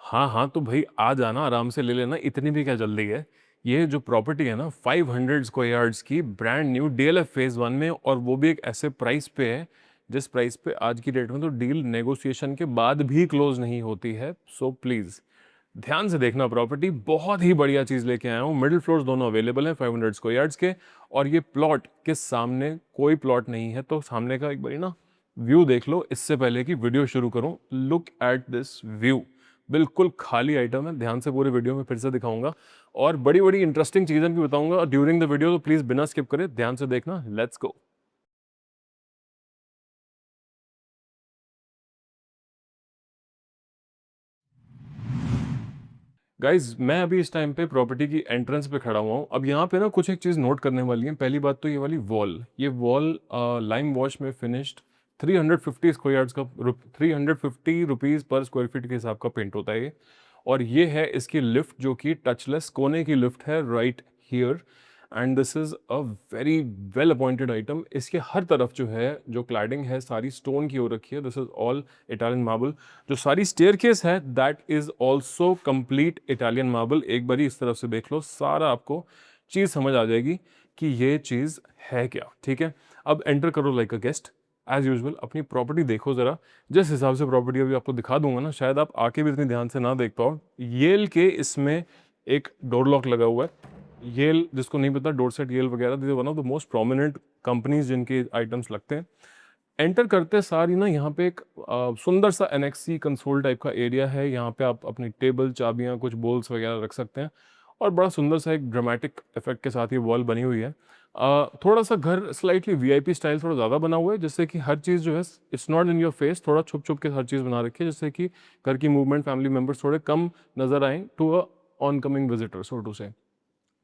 हाँ, हाँ, तो भई आ जाना, आराम से ले लेना, इतनी भी क्या जल्दी है। ये जो प्रॉपर्टी है ना 500 स्क्वायर यार्ड्स की ब्रांड न्यू डीएलएफ फेज़ 1 में, और वो भी एक ऐसे प्राइस पे है, जिस प्राइस पे आज की डेट में तो डील नेगोशिएशन के बाद भी क्लोज़ नहीं होती है। सो प्लीज़ ध्यान से देखना प्रॉपर्टी, बहुत ही बढ़िया चीज़ लेके आया हूँ। मिडल फ्लोर्स दोनों अवेलेबल हैं 500 स्क्वायर यार्ड्स के, और ये प्लॉट के सामने कोई प्लॉट नहीं है, तो सामने का एक बारी ना व्यू देख लो इससे पहले कि वीडियो शुरू करूँ। लुक एट दिस व्यू, बिल्कुल खाली आइटम है, ध्यान से पूरे वीडियो में फिर से दिखाऊंगा और बड़ी-बड़ी इंटरेस्टिंग चीज़ें भी बताऊंगा ड्यूरिंग द वीडियो, तो प्लीज़ बिना स्किप करे ध्यान से देखना। Let's go. गाइज मैं अभी इस टाइम पे प्रॉपर्टी की एंट्रेंस पे खड़ा हुआ हूँ। अब यहाँ पे ना कुछ एक चीज़ नोट करने वाली है। पहली बात तो ये वाली वॉल, ये वॉल लाइम वॉश में फिनिश्ड 350 स्क्वायर यार्ड्स का 350 रुपीज़ पर स्क्वायर फीट के हिसाब का पेंट होता है ये। और ये है इसकी लिफ्ट, जो कि टचलेस कोने की लिफ्ट है right here, and this is a very well appointed item. इसके हर तरफ जो है, जो क्लैडिंग है सारी स्टोन की हो रखी है। This is all Italian marble. जो सारी स्टेयरकेस है that is also complete Italian marble. एक बारी इस तरफ से देख लो, सारा आपको चीज़ समझ आ जाएगी कि ये चीज़ है क्या। ठीक है, अब एंटर करो like a guest. As usual अपनी प्रॉपर्टी देखो ज़रा। जिस हिसाब से प्रॉपर्टी अभी आपको दिखा दूंगा ना, शायद आप आके भी इतनी ध्यान से ना देख पाओ। येल के इसमें एक डोर लॉक लगा हुआ है। येल, जिसको नहीं पता, डोरसेट येल वगैरह, this one of the most prominent companies जिनके आइटम्स लगते हैं। एंटर करते सार ही ना यहाँ पे एक सुंदर सा एनेक्सी कंसोल टाइप का एरिया है। यहाँ पे आप अपनी टेबल, चाबियाँ, कुछ बोल्स वगैरह रख सकते हैं, और बड़ा सुंदर सा एक ड्रामेटिक इफेक्ट के साथ ये वॉल बनी हुई है। थोड़ा सा घर स्लाइटली वीआईपी स्टाइल थोड़ा ज़्यादा बना हुआ है, जिससे कि हर चीज़ जो है it's not in your face, थोड़ा छुप छुप के हर चीज़ बना रखी है, जिससे कि घर की मूवमेंट, फैमिली मेम्बर्स थोड़े कम नजर आए to a oncoming visitor, so to say.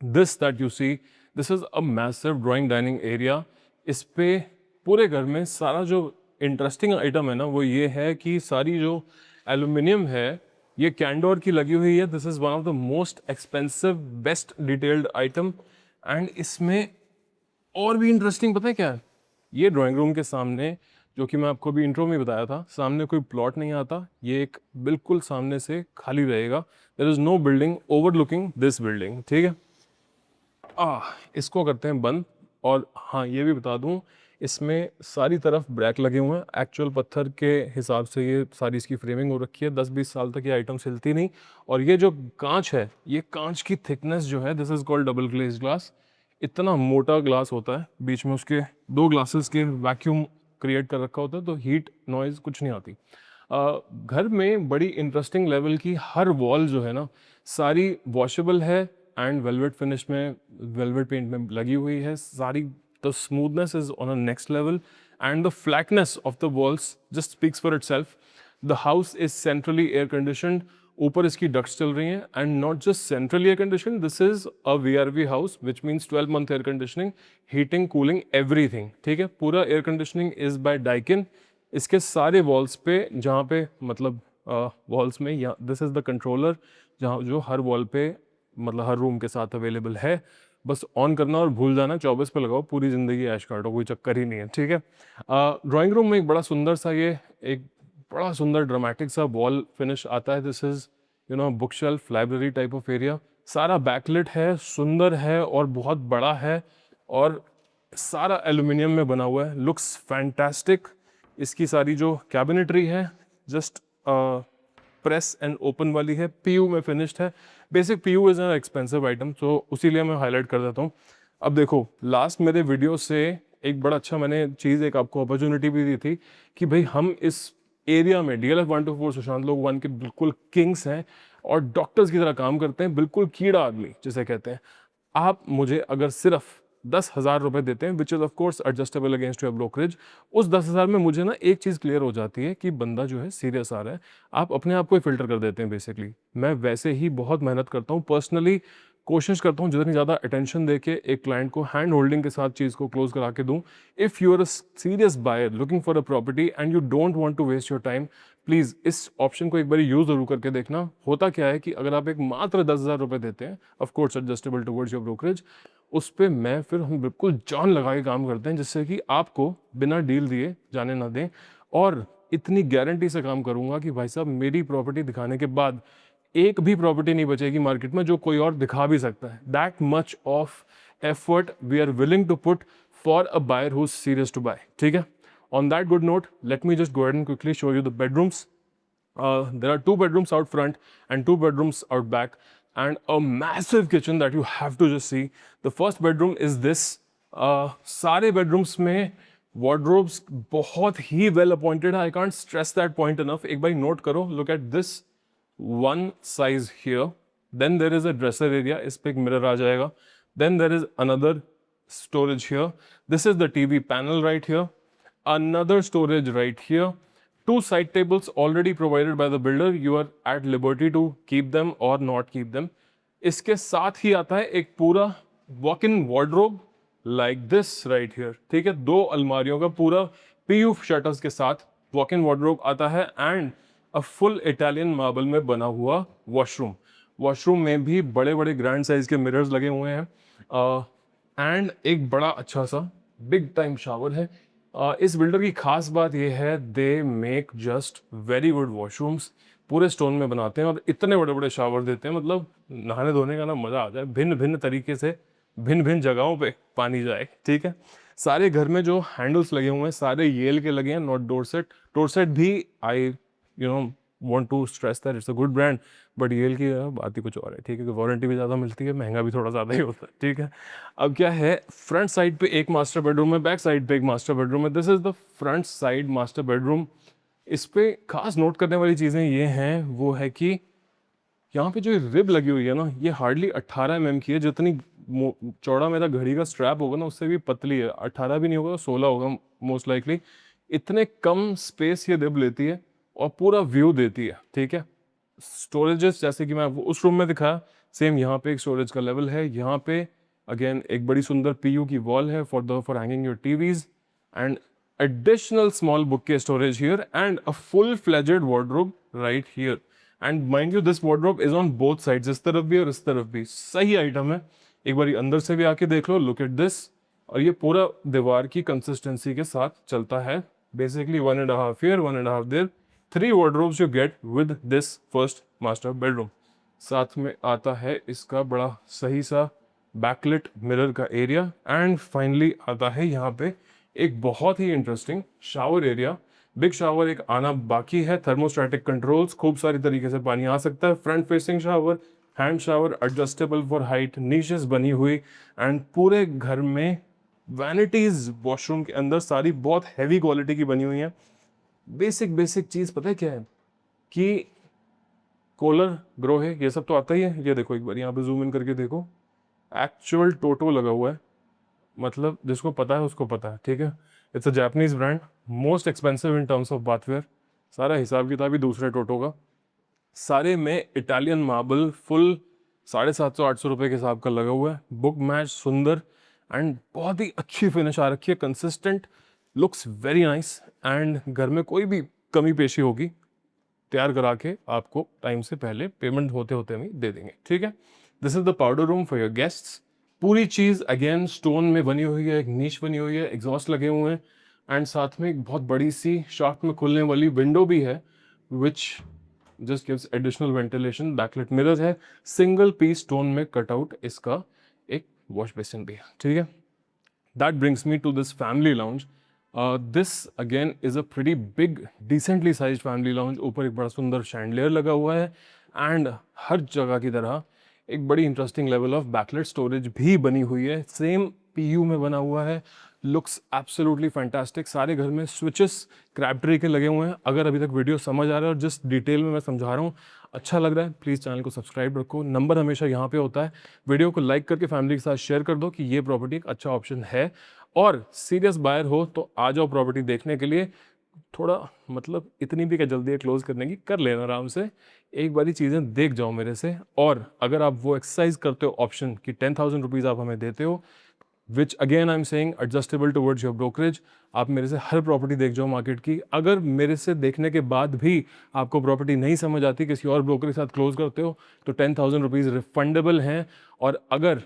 This that you see, this is a massive drawing dining area. इस पे पूरे घर में सारा जो इंटरेस्टिंग आइटम है ना, वो ये है कि सारी जो एल्यूमिनियम है ये कैंडोर की लगी हुई है। This is one of the most expensive best detailed item. And इसमें और भी इंटरेस्टिंग पता है क्या है? ये ड्राइंग रूम के सामने, जो कि मैं आपको भी इंट्रो में बताया था, सामने कोई प्लॉट नहीं आता। ये एक बिल्कुल सामने से खाली रहेगा। There is no building overlooking this building. ठीक है, इसको करते हैं बंद। और हाँ, ये भी बता दूं, इसमें सारी तरफ ब्रैक लगे हुए हैं। एक्चुअल पत्थर के हिसाब से ये सारी इसकी फ्रेमिंग हो रखी है। 10-20 साल तक ये आइटम हिलती नहीं। और ये जो कांच है, ये कांच की थिकनेस जो है, this is called double glaze glass. इतना मोटा ग्लास होता है, बीच में उसके दो ग्लासेस के वैक्यूम क्रिएट कर रखा होता है, तो हीट नॉइज कुछ नहीं आती। घर में बड़ी इंटरेस्टिंग लेवल की हर वॉल जो है ना, सारी वॉशेबल है एंड वेलवेट फिनिश में, वेलवेट पेंट में लगी हुई है सारी। The smoothness is on a next level, and the flatness of the walls just speaks for itself. The house is centrally air conditioned, ऊपर इसकी डक्ट्स चल रही हैं, and not just centrally air condition, this is a VRV house which means 12 month air conditioning, heating, cooling, everything. ठीक है, पूरा air conditioning is by Daikin. इसके सारे वॉल्स पे, जहाँ पे मतलब वॉल्स में, या दिस इज द कंट्रोलर, जहाँ जो हर वॉल पे मतलब हर रूम के साथ अवेलेबल है। बस ऑन करना और भूल जाना, 24 पे लगाओ, पूरी ज़िंदगी ऐश काटो, कोई चक्कर ही नहीं है। ठीक है, ड्राइंग रूम में एक बड़ा सुंदर सा, ये एक बड़ा सुंदर ड्रामेटिक सा वॉल फिनिश आता है। This is book shelf library type of area. सारा बैकलिट है, सुंदर है और बहुत बड़ा है, और सारा एल्यूमिनियम में बना हुआ है। Looks fantastic. इसकी सारी जो कैबिनेटरी है, जस्ट प्रेस एंड ओपन वाली है, पीयू में फिनिश्ड है। Basic PU is an expensive item, तो उसीलिए मैं हाईलाइट कर देता हूँ। अब देखो, लास्ट मेरे वीडियो से एक बड़ा अच्छा मैंने चीज़, एक आपको अपॉर्चुनिटी भी दी थी कि भाई हम इस एरिया में DLF 124 सुशांत लोग वन के बिल्कुल किंग्स हैं, और डॉक्टर्स की तरह काम करते हैं, बिल्कुल कीड़ा आदमी जिसे कहते हैं। आप मुझे अगर सिर्फ 10,000 रुपए देते हैं, which is of course adjustable against your brokerage, उस 10,000 में मुझे ना एक चीज़ क्लियर हो जाती है कि बंदा जो है सीरियस आ रहा है। आप अपने आप को ही फिल्टर कर देते हैं बेसिकली। मैं वैसे ही बहुत मेहनत करता हूँ पर्सनली, कोशिश करता हूँ जितनी ज़्यादा अटेंशन दे के एक क्लाइंट को हैंड होल्डिंग के साथ चीज़ को क्लोज करा के दूँ। If you are a serious buyer looking for a property and you don't want to waste your time, please इस ऑप्शन को एक बार यूज़ जरूर करके देखना। होता क्या है कि अगर आप एक मात्र 10,000 रुपये देते हैं, of course adjustable towards your brokerage, उस पे मैं फिर हम बिल्कुल जान लगा के काम करते हैं, जिससे कि आपको बिना डील दिए जाने ना दें। और इतनी गारंटी से काम करूंगा कि भाई साहब, मेरी प्रॉपर्टी दिखाने के बाद एक भी प्रॉपर्टी नहीं बचेगी मार्केट में जो कोई और दिखा भी सकता है. That much of effort we are willing to put for a buyer who is serious to buy. ठीक है. On that good note, let me just go ahead and quickly show you the bedrooms. There are 2 bedrooms out front and 2 bedrooms out back, and a massive kitchen that you have to just see. The first bedroom is this. सारे bedrooms में wardrobes बहुत ही well appointed है. I can't stress that point enough. एक बार note करो. Look at this one size here. Then there is a dresser area. इस पे एक mirror आ जाएगा. Then there is another storage here. This is the TV panel right here. Another storage right here. 2 side tables already provided by the builder. You are at liberty to keep them or not keep them. इसके साथ ही आता है एक पूरा walk-in wardrobe like this right here. ठीक है. 2 अलमारियों का पूरा PU shutters के साथ walk-in wardrobe आता है and a full Italian marble में बना हुआ washroom. Washroom में भी बड़े बड़े grand size के mirrors लगे हुए हैं and एक बड़ा अच्छा सा big time shower है. इस बिल्डर की खास बात यह है they make just very good washrooms. पूरे स्टोन में बनाते हैं और इतने बड़े बड़े शावर देते हैं, मतलब नहाने धोने का ना मज़ा आ जाए. भिन्न भिन्न तरीके से भिन्न भिन्न जगहों पे पानी जाए. ठीक है. सारे घर में जो हैंडल्स लगे हुए हैं सारे येल के लगे हैं, नॉट डोरसेट. डोरसेट भी I want to stress that it's a good brand, but Yale की बात ही कुछ और है. ठीक है. वारंटी भी ज़्यादा मिलती है, महंगा भी थोड़ा ज़्यादा ही होता है. ठीक है. अब क्या है, फ्रंट साइड पे एक मास्टर बेडरूम है, बैक साइड पे एक मास्टर बेडरूम है. This is the front side master bedroom. इस पे खास नोट करने वाली चीज़ें ये हैं, वो है कि यहाँ पे जो रिब लगी हुई है ना, ये हार्डली 18 mm की है. जितनी चौड़ा मेरा घड़ी का स्ट्रैप होगा ना, उससे भी पतली है. 18 भी नहीं होगा, 16 होगा मोस्ट लाइकली. इतने कम स्पेस ये रिब लेती है और पूरा व्यू देती है. ठीक है. स्टोरेजेस जैसे कि मैं उस रूम में दिखाया, सेम यहाँ पे एक स्टोरेज का लेवल है. यहाँ पे अगेन एक बड़ी सुंदर PU की वॉल है for hanging your TVs and additional small book के storage here and a full fledged wardrobe right here. And mind you this wardrobe is on both sides, इस तरफ भी और इस तरफ भी. सही आइटम है. एक बार अंदर से भी आके देख लो. Look at this. और ये पूरा दीवार की कंसिस्टेंसी के साथ चलता है. Basically 1.5 here, 1.5 there. 3 wardrobes you get with this first master bedroom. साथ में आता है इसका बड़ा सही सा बैकलिट मिरर का एरिया एंड फाइनली आता है यहाँ पे एक बहुत ही interesting shower area. Big shower एक आना बाकी है. थर्मोस्टैटिक कंट्रोल्स, खूब सारी तरीके से पानी आ सकता है. Front facing shower, hand shower, adjustable for height, niches बनी हुई एंड पूरे घर में वैनिटीज वॉशरूम के अंदर सारी बहुत हैवी क्वालिटी की बनी हुई हैं. बेसिक चीज़ पता है क्या है कि कॉलर ग्रो है, ये सब तो आता ही है. ये देखो एक बार यहाँ पे जूम इन करके देखो, एक्चुअल टोटो लगा हुआ है. मतलब जिसको पता है उसको पता है. ठीक है. It's a Japanese brand, most expensive in terms of bathware. सारा हिसाब किताब ही दूसरे टोटो का. सारे में इटालियन मार्बल फुल 750-800 रुपये के हिसाब का लगा हुआ है. बुक मैच सुंदर एंड बहुत ही अच्छी फिनिश आ रखी है. Consistent, looks very nice. And घर में कोई भी कमी पेशी होगी तैयार करा के आपको टाइम से पहले पेमेंट होते होते हम दे देंगे. ठीक है. This is the powder room for your guests. पूरी चीज़ अगेन स्टोन में बनी हुई है. एक नीच बनी हुई है, एग्जॉस्ट लगे हुए हैं एंड साथ में एक बहुत बड़ी सी शाफ्ट में खुलने वाली विंडो भी है which just gives additional ventilation. Backlit mirror है. सिंगल पीस स्टोन में कटआउट इसका एक वॉश बेसिन भी है. ठीक है. That brings me to this family lounge. This again is a pretty big decently size family lounge. ऊपर एक बड़ा सुंदर शैंडलियर लगा हुआ है एंड हर जगह की तरह एक बड़ी इंटरेस्टिंग लेवल ऑफ बैकलेट स्टोरेज भी बनी हुई है. सेम PU में बना हुआ है. Looks absolutely fantastic. सारे घर में स्विचेस क्रैबट्री के लगे हुए हैं. अगर अभी तक वीडियो समझ आ रहा है और जिस डिटेल में मैं समझा रहा हूँ अच्छा लग रहा है, प्लीज़ चैनल को सब्सक्राइब रखो. नंबर हमेशा यहाँ पे होता है. वीडियो को लाइक करके फैमिली के साथ शेयर कर दो कि ये प्रॉपर्टी एक अच्छा ऑप्शन है. और सीरियस बायर हो तो आ जाओ प्रॉपर्टी देखने के लिए. थोड़ा मतलब इतनी भी क्या जल्दी है क्लोज करने की, कर लेना आराम से. एक बारी चीज़ें देख जाओ मेरे से. और अगर आप वो एक्सरसाइज करते हो ऑप्शन कि 10,000 रुपीज़ आप हमें देते हो, which again I am saying adjustable towards your brokerage. आप मेरे से हर प्रॉपर्टी देख जाओ मार्केट की. अगर मेरे से देखने के बाद भी आपको प्रॉपर्टी नहीं समझ आती, किसी और ब्रोकर के साथ क्लोज करते हो, तो 10,000 रुपीज़ रिफंडेबल हैं. और अगर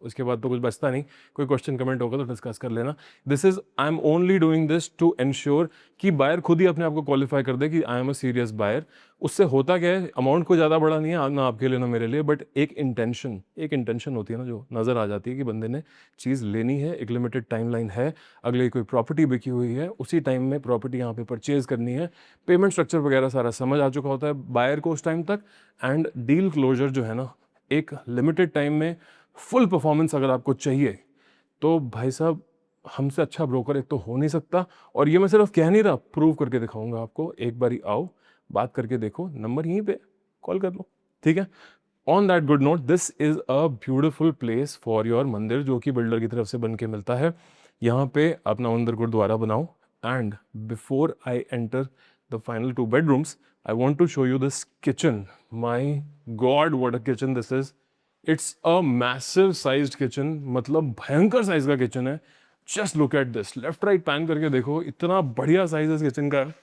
उसके बाद तो कुछ बचता नहीं। कोई क्वेश्चन कमेंट होगा तो डिस्कस कर लेना। This is I am only doing this to ensure कि बायर खुद ही अपने आप को क्वालिफाई कर दे कि I am a serious buyer. उससे होता क्या है, अमाउंट कोई ज़्यादा बड़ा नहीं है ना आपके लिए ना मेरे लिए, बट एक इंटेंशन होती है ना जो नज़र आ जाती है कि बंदे ने चीज़ लेनी है, एक लिमिटेड टाइमलाइन है, अगले कोई प्रॉपर्टी बिकी हुई है, उसी टाइम में प्रॉपर्टी यहाँ पे परचेज करनी है, पेमेंट स्ट्रक्चर वगैरह सारा समझ आ चुका होता है बायर को उस टाइम तक, एंड डील क्लोजर जो है ना एक लिमिटेड टाइम में फुल परफॉर्मेंस अगर आपको चाहिए तो भाई साहब हमसे अच्छा ब्रोकर एक तो हो नहीं सकता। और ये मैं सिर्फ कह नहीं रहा, प्रूव करके दिखाऊंगा आपको। एक बारी आओ, बात करके देखो, नंबर यहीं पे कॉल कर लो, ठीक है। On that good note, this is a beautiful place for your मंदिर जो कि बिल्डर की तरफ से बन के मिलता है। यहाँ पे अपना मंदिर गुरुद्वारा बनाओ। And before I enter the final 2 bedrooms, I want to show you this kitchen. My God, what a kitchen this is. It's a massive sized kitchen, मतलब भयंकर साइज का किचन है। Just look at this, left right pan करके देखो, इतना बढ़िया size इस kitchen का है।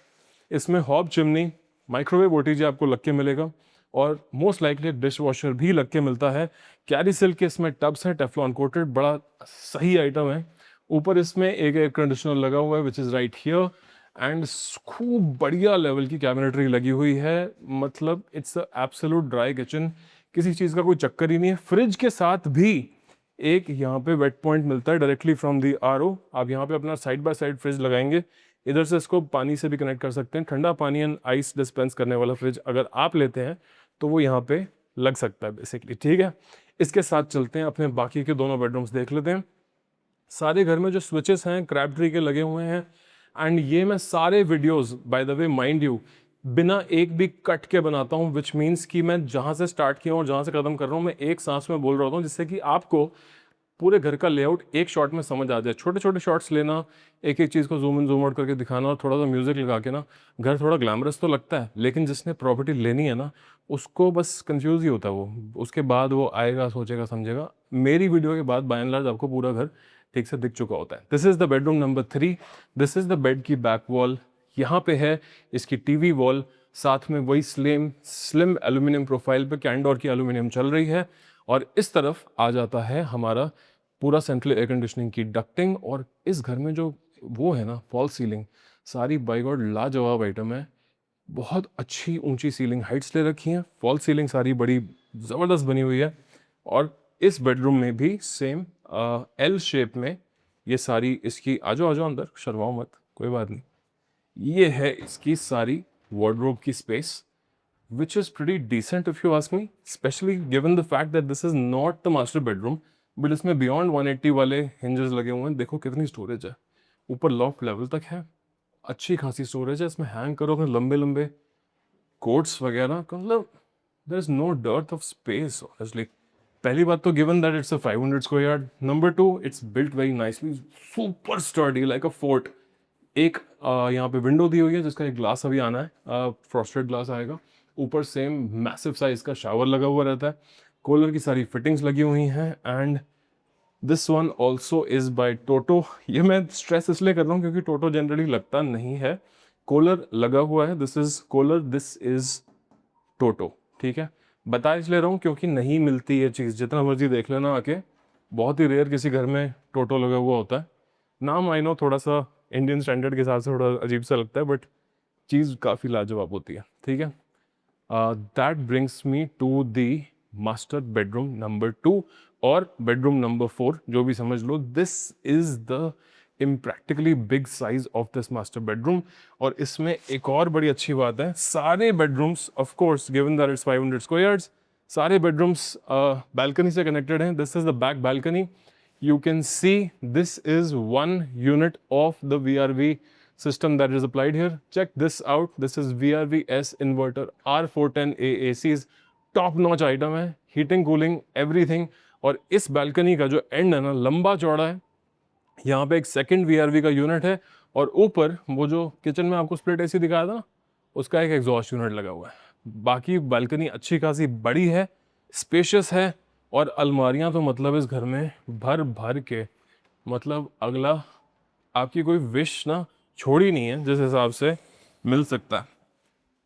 इसमें हॉब चिमनी, माइक्रोवेव ओटीजी आपको लग के मिलेगा, और मोस्ट लाइकली डिश वॉशर भी लग के मिलता है। कैरी सिल्क के इसमें टब्स हैं, टेफ्लॉन कोटेड, बड़ा सही आइटम है। ऊपर इसमें एक एयर कंडीशनर लगा हुआ है which is right here, and खूब बढ़िया लेवल की कैबिनेटरी लगी हुई है। मतलब it's a absolute dry kitchen, किसी चीज़ का कोई चक्कर ही नहीं है। फ्रिज के साथ भी एक यहाँ पे वेट पॉइंट मिलता है डायरेक्टली फ्रॉम दी आरओ। आप यहाँ पे अपना साइड बाय साइड फ्रिज लगाएंगे, इधर से इसको पानी से भी कनेक्ट कर सकते हैं। ठंडा पानी एंड आइस डिस्पेंस करने वाला फ्रिज अगर आप लेते हैं तो वो यहाँ पे लग सकता है बेसिकली, ठीक है। इसके साथ चलते हैं अपने बाकी के दोनों बेडरूम्स देख लेते हैं। सारे घर में जो स्विचेस हैं क्रैप ट्री के लगे हुए हैं, एंड ये मैं सारे videos by the way mind you बिना एक भी कट के बनाता हूँ, विच मीन्स कि मैं जहाँ से स्टार्ट किया हूँ और जहाँ से खत्म कर रहा हूँ मैं एक सांस में बोल रहा होता हूँ, जिससे कि आपको पूरे घर का लेआउट एक शॉट में समझ आ जाए। छोटे छोटे शॉट्स लेना, एक एक चीज़ को जूम इन जूम आउट करके दिखाना, और थोड़ा सा म्यूजिक लगा के ना, घर थोड़ा ग्लैमरस तो लगता है, लेकिन जिसने प्रॉपर्टी लेनी है ना उसको बस कंफ्यूज ही होता है वो। उसके बाद वो आएगा, सोचेगा, समझेगा। मेरी वीडियो के बाद बाय एंड लार्ज आपको पूरा घर ठीक से दिख चुका होता है। This is the bedroom number 3। This is the bed की बैक वॉल। यहाँ पे है इसकी टीवी वॉल, साथ में वही स्लिम एल्यूमिनियम प्रोफाइल पे कैंडोर की एल्यूमिनियम चल रही है। और इस तरफ आ जाता है हमारा पूरा सेंट्रल एयर कंडीशनिंग की डक्टिंग। और इस घर में जो वो है ना फॉल सीलिंग, सारी बाय गॉड लाजवाब आइटम है। बहुत अच्छी ऊंची सीलिंग हाइट्स ले रखी हैं, फॉल सीलिंग सारी बड़ी ज़बरदस्त बनी हुई है। और इस बेडरूम में भी सेम एल शेप में ये सारी इसकी, आजो आजो अंदर, शर्माओ मत, कोई बात नहीं। ये है इसकी सारी वार्डरोब की space, which is pretty decent if you ask me, especially given the fact that this is not the master bedroom, but इसमें beyond 180 वाले hinges लगे हुए हैं। देखो कितनी स्टोरेज है, ऊपर लॉफ्ट लेवल तक है, अच्छी खासी स्टोरेज है। इसमें हैंग करो अपने लंबे लंबे कोट्स वगैरह, मतलब there is no dearth of space honestly. पहली बात तो given that it's a 500 square yard, number 2 it's built very nicely, super sturdy like a fort. एक यहाँ पे विंडो दी हुई है जिसका एक ग्लास अभी आना है, फ्रॉस्टेड ग्लास आएगा। ऊपर सेम मैसिव साइज का शावर लगा हुआ रहता है, कूलर की सारी फिटिंग्स लगी हुई हैं। And this one also is by Toto. ये मैं स्ट्रेस इसलिए कर रहा हूँ क्योंकि टोटो जनरली लगता नहीं है। कूलर लगा हुआ है, this is cooler, this is Toto, ठीक है। बता इसलिए रहा हूँ क्योंकि नहीं मिलती ये चीज़, जितना मर्जी देख लेना आके, बहुत ही रेयर किसी घर में टोटो लगा हुआ होता है। नाम आई नो थोड़ा सा इंडियन स्टैंडर्ड के हिसाब से थोड़ा अजीब सा लगता है, बट चीज़ काफ़ी लाजवाब होती है, ठीक है। That brings me to the master bedroom number 2 और बेडरूम नंबर 4, जो भी समझ लो। This is the impractically big size of this master bedroom. और इसमें एक और बड़ी अच्छी बात है, सारे bedrooms of course given that it's 500 squares, सारे बेडरूम्स बालकनी से कनेक्टेड हैं। This is the back balcony. You can see this is one unit of the VRV system that is applied here. Check this out. This is VRV S inverter R410A ACs, top notch item है, heating cooling everything। और इस balcony का जो end है ना लंबा चौड़ा है, यहाँ पे एक सेकंड VRV का यूनिट है, और ऊपर वो जो किचन में आपको स्प्लिट एसी दिखाया था ना उसका एक एग्जॉस्ट यूनिट लगा हुआ है। बाकी बालकनी अच्छी खासी बड़ी है, स्पेशियस है, और अलमारियां तो मतलब इस घर में भर भर के, मतलब अगला आपकी कोई विश ना छोड़ी नहीं है जिस हिसाब से मिल सकता है।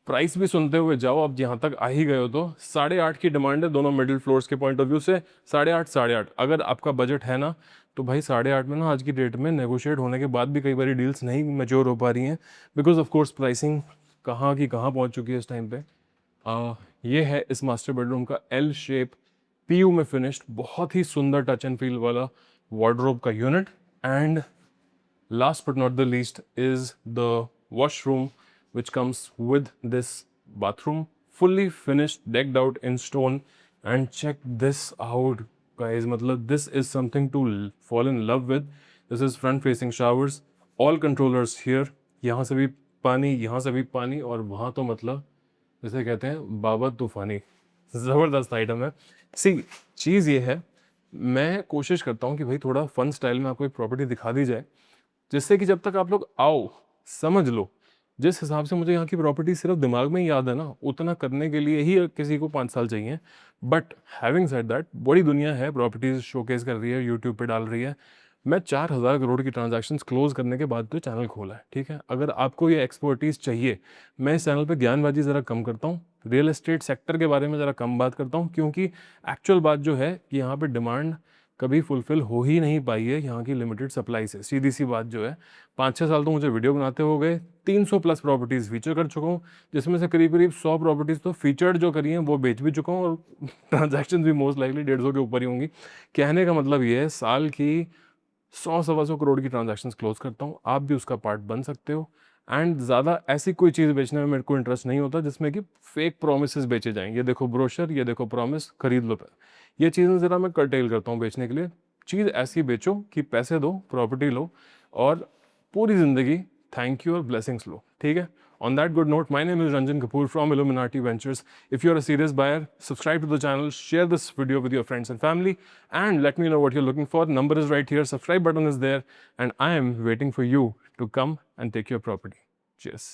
प्राइस भी सुनते हुए जाओ, अब यहाँ तक आ ही गए हो तो 8.5 की डिमांड है दोनों मिडिल फ्लोर्स के पॉइंट ऑफ व्यू से। 8.5 8.5 अगर आपका बजट है ना, तो भाई 8.5 में ना आज की डेट में नेगोशिएट होने के बाद भी कई बार डील्स नहीं मैच्योर हो पा रही हैं, बिकॉज ऑफ कोर्स प्राइसिंग कहाँ की कहाँ पहुँच चुकी है इस टाइम पे। ये है इस मास्टर बेडरूम का एल शेप पीयू में फिनिश्ड बहुत ही सुंदर टच एंड फील वाला वार्डरोब का unit. And last but not the least is the washroom, which comes with this bathroom, fully finished, decked out in stone. And check this out guys, matlab this is something to fall in love with. This is front facing showers, all controllers here, यहाँ से भी पानी, यहाँ से भी पानी, और वहाँ तो मतलब जैसे कहते हैं बाबा तूफानी, ज़बरदस्त आइटम है। सी चीज़ ये है, मैं कोशिश करता हूँ कि भाई थोड़ा फन स्टाइल में आपको एक प्रॉपर्टी दिखा दी जाए, जिससे कि जब तक आप लोग आओ समझ लो। जिस हिसाब से मुझे यहाँ की प्रॉपर्टी सिर्फ दिमाग में ही याद है ना, उतना करने के लिए ही किसी को 5 साल चाहिए। बट हैविंग सेड दैट, बड़ी दुनिया है, प्रॉपर्टीज शोकेस कर रही है, यूट्यूब पे डाल रही है। मैं 4,000 करोड़ की ट्रांजैक्शंस क्लोज करने के बाद तो चैनल खोला है, ठीक है। अगर आपको ये एक्सपर्टीज़ चाहिए, मैं इस चैनल पे ज्ञानबाजी ज़रा कम करता हूँ, रियल एस्टेट सेक्टर के बारे में ज़रा कम बात करता हूँ, क्योंकि एक्चुअल बात जो है कि यहाँ पे डिमांड कभी फुलफिल हो ही नहीं पाई है यहाँ की लिमिटेड सप्लाई से। सीधी सी बात जो है, 5-6 साल तो मुझे वीडियो बनाते हो गए, 300 प्लस प्रॉपर्टीज़ फीचर कर चुका हूँ, जिसमें से करीब करीब 100 प्रॉपर्टीज़ तो फीचर्ड जो करी हैं वो बेच भी चुका हूँ, और ट्रांजैक्शन भी मोस्ट लाइकली 150 के ऊपर ही होंगी। कहने का मतलब ये है, साल की 100-125 करोड़ की ट्रांजैक्शंस क्लोज करता हूँ, आप भी उसका पार्ट बन सकते हो। एंड ज़्यादा ऐसी कोई चीज़ बेचने में मेरे को इंटरेस्ट नहीं होता जिसमें कि फेक प्रोमिसेस बेचे जाएं, ये देखो ब्रोशर, ये देखो प्रॉमिस, खरीद लो। ये चीज़ें ज़रा मैं कर्टेल करता हूँ बेचने के लिए। चीज़ ऐसी बेचो कि पैसे दो, प्रॉपर्टी लो, और पूरी ज़िंदगी थैंक यू और ब्लेसिंग्स लो, ठीक है। On that good note, my name is Ranjan Kapoor from Illuminati Ventures. If you're a serious buyer, subscribe to the channel, share this video with your friends and family, and let me know what you're looking for. Number is right here, subscribe button is there, and I am waiting for you to come and take your property. Cheers.